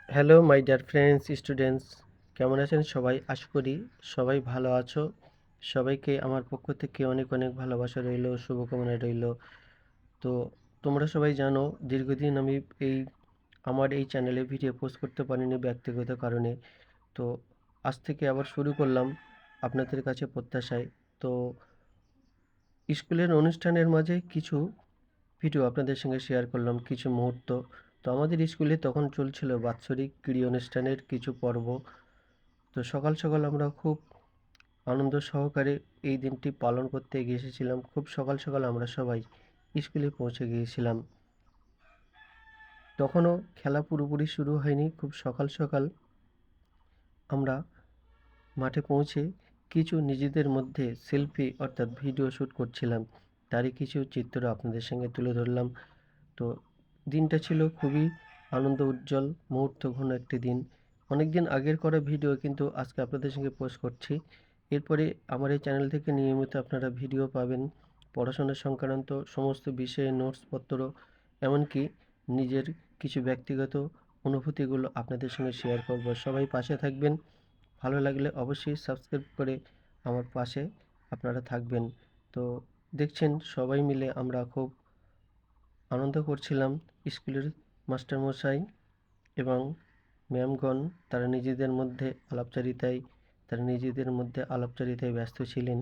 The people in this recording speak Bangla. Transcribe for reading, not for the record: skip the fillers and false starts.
Hello my dear friends, students, কেমন আছেন সবাই? আশা করি সবাই ভালো আছো। সবাইকে আমার পক্ষ থেকে অনেক অনেক ভালোবাসা রইলো, শুভকামনা রইলো। তো তোমরা সবাই জানো, দীর্ঘদিন আমি এই আমার এই চ্যানেলে ভিডিও পোস্ট করতে পারিনি ব্যক্তিগত কারণে। তো আজ থেকে আবার শুরু করলাম আপনাদের কাছে প্রত্যাশায়। তো স্কুলের অনুষ্ঠানের মাঝে কিছু ভিডিও আপনাদের সঙ্গে শেয়ার করলাম, কিছু মুহূর্ত। তো আমাদের স্কুলে তখন চলছিল বাৎসরিক ক্রীড়া অনুষ্ঠানের কিছু পর্ব। তো সকাল সকাল আমরা খুব আনন্দ সহকারে এই দিনটি পালন করতে এগিয়ে এসেছিলাম। খুব সকাল সকাল আমরা সবাই স্কুলে পৌঁছে গিয়েছিলাম। তখনও খেলা পুরোপুরি শুরু হয়নি। খুব সকাল সকাল আমরা মাঠে পৌঁছে কিছু নিজেদের মধ্যে সেলফি অর্থাৎ ভিডিও শ্যুট করছিলাম। তারই কিছু চিত্র আপনাদের সঙ্গে তুলে ধরলাম। তো দিনটা ছিল খুবই আনন্দ উজ্জ্বল মুহূর্তঘন একটি দিন। অনেক দিন আগের করা ভিডিও কিন্তু আজকে আপনাদের সঙ্গে পোস্ট করছি। এরপরে আমার এই চ্যানেল থেকে নিয়মিত আপনারা ভিডিও পাবেন, পড়াশোনা সংক্রান্ত সমস্ত বিষয়ে নোটসপত্র, এমনকি নিজের কিছু ব্যক্তিগত অনুভূতিগুলো আপনাদের সঙ্গে শেয়ার করব। সবাই পাশে থাকবেন। ভালো লাগলে অবশ্যই সাবস্ক্রাইব করে আমার পাশে আপনারা থাকবেন। তো দেখছেন সবাই মিলে আমরা খুব আনন্দ করছিলাম। স্কুলের মাস্টারমশাই এবং ম্যামগণ তারা নিজেদের মধ্যে আলাপচারিতায় ব্যস্ত ছিলেন।